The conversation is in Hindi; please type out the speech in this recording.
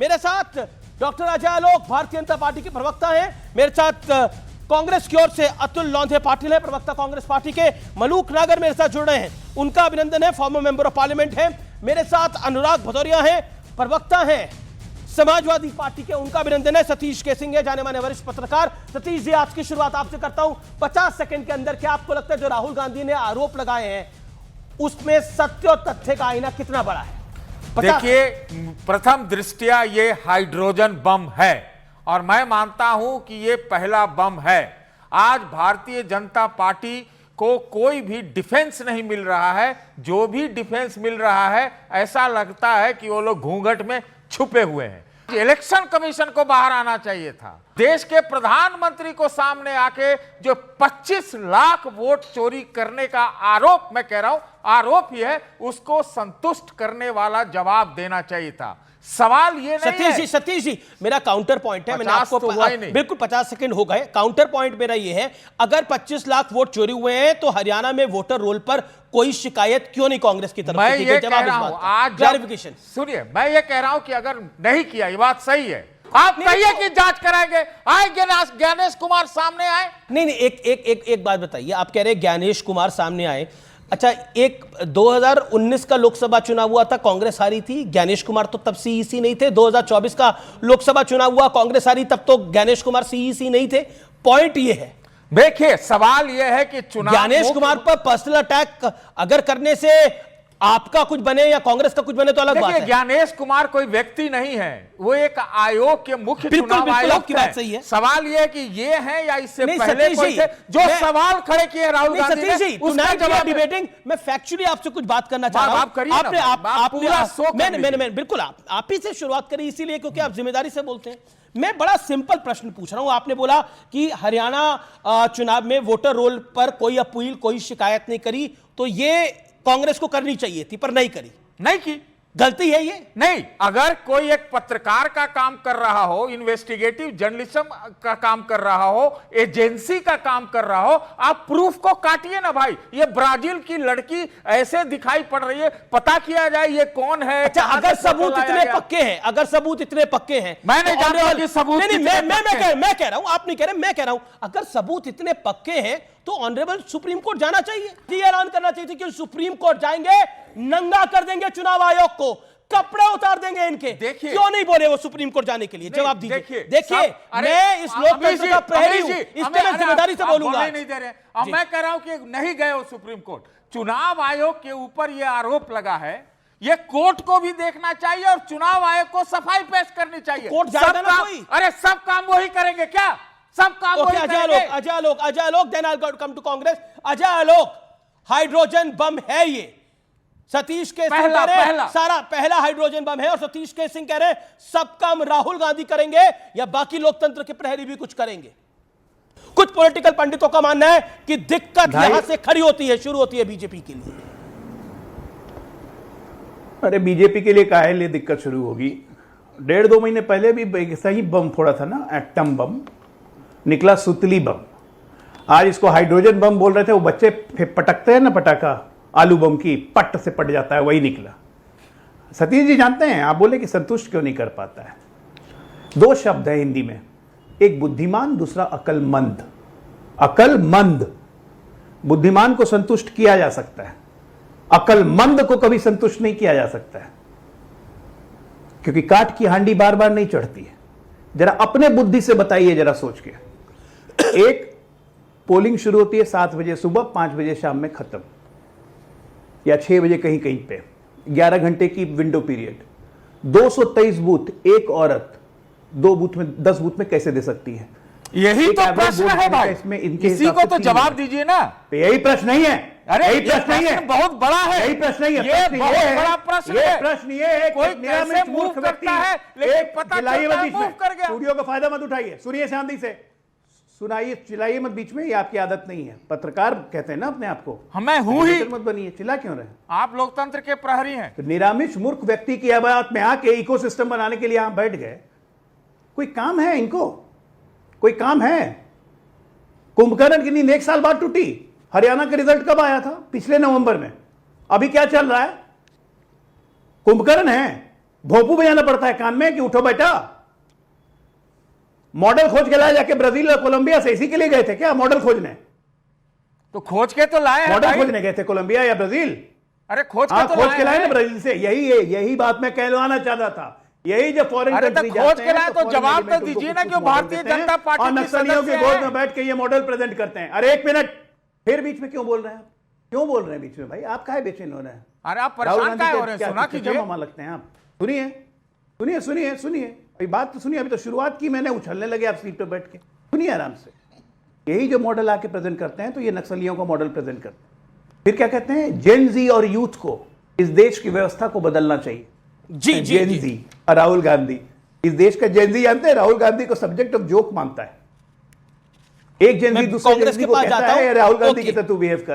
मेरे साथ डॉक्टर अजय आलोक भारतीय जनता पार्टी के प्रवक्ता हैं। मेरे साथ कांग्रेस की ओर से अतुल लोंधे पाटिल है, प्रवक्ता कांग्रेस पार्टी के। मलूक नागर मेरे साथ जुड़ रहे हैं, उनका अभिनंदन है, फॉर्मर मेंबर ऑफ पार्लियामेंट है। मेरे साथ अनुराग भदौरिया है, प्रवक्ता हैं समाजवादी पार्टी के, उनका अभिनंदन है। सतीश केसिंग है, जाने माने वरिष्ठ पत्रकार। सतीश जी, आज की शुरुआत आपसे करता हूं। 50 सेकंड के अंदर क्या आपको लगता है जो राहुल गांधी ने आरोप लगाए हैं उसमें सत्य और तथ्य का आईना कितना बड़ा है? देखिए, प्रथम दृष्टया ये हाइड्रोजन बम है और मैं मानता हूं कि ये पहला बम है। आज भारतीय जनता पार्टी को कोई भी डिफेंस नहीं मिल रहा है। जो भी डिफेंस मिल रहा है ऐसा लगता है कि वो लोग घूंघट में छुपे हुए हैं। इलेक्शन कमीशन को बाहर आना चाहिए था। देश के प्रधानमंत्री को सामने आके जो 25 लाख वोट चोरी करने का आरोप, मैं कह रहा हूं आरोप ही है, उसको संतुष्ट करने वाला जवाब देना चाहिए था। सवाल ये नहीं है। सतीश जी, मेरा काउंटर पॉइंट है, मैंने आपको बिल्कुल 50 सेकंड हो गए। काउंटर पॉइंट मेरा ये है, अगर 25 लाख वोट चोरी हुए हैं तो हरियाणा में वोटर रोल पर कोई शिकायत क्यों नहीं कांग्रेस की तरफ से? मैं ये कह रहा हूं, आज क्लैरिफिकेशन सुनिए, मैं ये कह रहा हूं कि अगर नहीं किया, ये बात सही है, आप कहिए कि जांच कराएंगे। आए ज्ञानेश कुमार सामने आए? नहीं, एक बात बताइए, आप कह रहे हैं ज्ञानेश कुमार सामने आए। अच्छा, 2019 का लोकसभा चुनाव हुआ था, कांग्रेस हारी थी, ज्ञानेश कुमार तो तब सीईसी नहीं थे। 2024 का लोकसभा चुनाव हुआ, कांग्रेस हारी, तब तो ज्ञानेश कुमार सीईसी नहीं थे। पॉइंट ये है, देखिए सवाल यह है कि चुनाव ज्ञानेश कुमार पर पर्सनल अटैक अगर करने से आपका कुछ बने या कांग्रेस का कुछ बने तो अलग बात है। ज्ञानेश कुमार कोई व्यक्ति नहीं है, वो एक आयोग के मुख्य चुनाव आयोग की बात सही है। सवाल ये है कि ये है या इससे पहले कोई थे जो सवाल खड़े किए राहुल गांधी ने, उसका जवाब डिबेटिंग। मैं फैक्चुअली आपसे कुछ बात करना चाह रहा हूं। मैंने बिल्कुल आप ही से शुरुआत करी, इसीलिए क्योंकि आप जिम्मेदारी से बोलते हैं। मैं बड़ा सिंपल प्रश्न पूछ रहा हूं। आपने बोला कि हरियाणा चुनाव में वोटर रोल पर कोई अपील, कोई शिकायत नहीं करी, तो ये कांग्रेस को करनी चाहिए थी पर नहीं करी। नहीं की, गलती है ये? नहीं, अगर कोई एक पत्रकार का काम कर रहा हो, इन्वेस्टिगेटिव जर्नलिज्म का काम कर रहा हो, एजेंसी का काम कर रहा हो, आप प्रूफ को काटिए ना भाई। ये ब्राजील की लड़की ऐसे दिखाई पड़ रही है, पता किया जाए ये कौन है। अच्छा, अगर सबूत इतने पक्के हैं, अगर सबूत इतने पक्के हैं, मैं नहीं जानता कि सबूत नहीं, मैं कह रहा हूं, आप नहीं कह रहे, मैं कह रहा हूं, अगर सबूत इतने पक्के हैं तो ऑनरेबल सुप्रीम कोर्ट जाना चाहिए। ये ऐलान करना चाहिए था कि सुप्रीम कोर्ट जाएंगे, नंगा कर देंगे चुनाव आयोग को, कपड़े उतार देंगे इनके। क्यों नहीं बोले वो सुप्रीम कोर्ट जाने के लिए? जवाब दीजिए। देखिए, मैं इस लोकतंत्र का प्रहरी हूं, इसमें मैं जिम्मेदारी से बोलूंगा। नहीं दे रहे। अब मैं कह रहा हूं कि नहीं गए वो सुप्रीम कोर्ट। चुनाव आयोग के ऊपर ये आरोप लगा है, ये कोर्ट को भी देखना चाहिए और चुनाव आयोग को सफाई पेश करनी चाहिए। कोर्ट जाएगा ना कोई? अरे सब काम वही करेंगे क्या? सब काम वही करेंगे। Ajay Alok, then I will come to Congress. Ajay Alok, hydrogen bomb है ये। सतीश के सिंह कह रहे सारा पहला हाइड्रोजन बम है, और सतीश के सिंह कह रहे सब काम राहुल गांधी करेंगे या बाकी लोकतंत्र के प्रहरी भी कुछ करेंगे। कुछ पॉलिटिकल पंडितों का मानना है कि दिक्कत यहां से खड़ी होती है, शुरू होती है बीजेपी के लिए। अरे बीजेपी के लिए काहे लिए दिक्कत शुरू होगी? 1.5-2 महीने पहले भी सही बम फोड़ा था ना, एटम बम निकला, सुतली बम। आज इसको हाइड्रोजन बम बोल रहे थे। वो बच्चे पटकते हैं ना पटाखा, आलू बम की पट से पट जाता है, वही निकला। सतीश जी जानते हैं, आप बोले कि संतुष्ट क्यों नहीं कर पाता है। 2 शब्द है हिंदी में, एक बुद्धिमान, दूसरा अकलमंद। अकलमंद, बुद्धिमान को संतुष्ट किया जा सकता है, अकलमंद को कभी संतुष्ट नहीं किया जा सकता है, क्योंकि काठ की हांडी बार बार नहीं चढ़ती है। जरा अपने बुद्धि से बताइए, जरा सोच के। एक पोलिंग शुरू होती है 7 बजे सुबह, 5 बजे शाम में खत्म, या 6 बजे कहीं कहीं पे, 11 घंटे की विंडो पीरियड। 223 बूथ, एक औरत 2 बूथ में, 10 बूथ में कैसे दे सकती है? यही तो प्रश्न है भाई, इसमें इसी को तो जवाब दीजिए ना। यही प्रश्न नहीं है। अरे यही प्रश्न नहीं है, बहुत बड़ा है। यही प्रश्न नहीं है, ये बहुत बड़ा प्रश्न है। प्रश्न ये है, कोई कैसे मूव करता है, लेकिन पता चलता है मूव कर गया। स्टूडियो का फायदा मत उठाइए, सुनिए शांति से, सुनाइए, चिल्लाइए मत बीच में, ये आपकी आदत नहीं है। पत्रकार कहते हैं ना अपने आप को, मैं हूं ही, मत बनिए, चिल्ला क्यों रहे? आप लोकतंत्र के प्रहरी हैं। तो निरामिष मूर्ख व्यक्ति की बात में आके इकोसिस्टम बनाने के लिए यहां बैठ गए। कोई काम है इनको? कोई काम है? कुंभकर्ण की नींद 1 साल बाद टूटी। हरियाणा का रिजल्ट कब आया था? पिछले नवंबर में। अभी क्या चल रहा है? कुंभकर्ण है, भोंपू बजाना पड़ता है कान में कि उठो बेटा। मॉडल खोज के लाए जाके ब्राजील और कोलंबिया से, इसी के लिए गए थे क्या मॉडल खोजने? तो खोज के तो लाए हैं मॉडल भाई। खोजने गए थे कोलंबिया या ब्राजील? अरे खोज के हाँ, तो खोज के लाए ना हैं। ब्राजील से। यही बात मैं कहलवाना चाहता था। यही जो फॉरेन अरे तो कंट्री खोज जाते के हैं लाए तो foreign जवाब तो element दीजिए उनको ना कुछ कि मॉडल भारतीय देते हैं जनता पार्टी और की नक्सलियों के सदस्य गोद हैं। में बैठ के ये मॉडल प्रेजेंट करते हैं। अरे एक मिनट, फिर बीच में क्यों बोल रहे हैं आप? क्यों बोल रहे हैं बीच में भाई? आप काहे बेचैन हो रहे हैं? अरे आप राहुल परेशान गांधी काहे के हो रहे हैं? क्या सुना चचा कीजिए। मामा लगते हैं आप। सुनिए सुनिए सुनिए सुनिए, अभी बात तो सुनिए। अभी तो शुरुआत की मैंने, उछलने लगे आप सीट पर बैठ के। सुनिए आराम से। यही जो मॉडल आके प्रेजेंट करते हैं तो ये नक्सलियों का मॉडल प्रेजेंट करते हैं। फिर क्या कहते हैं? जेन जी और यूथ को इस देश की व्यवस्था को बदलना चाहिए। जी जी जेन जी। जी और राहुल गांधी, इस देश का जेन जी जानते हैं, राहुल गांधी को सब्जेक्ट ऑफ जोक मानता है। एक जेन जी मैं दूसरे कांग्रेस जेन जी के को पास कहता जाता है हूं। राहुल गांधी ओके। की तरह तू बिहेव कर।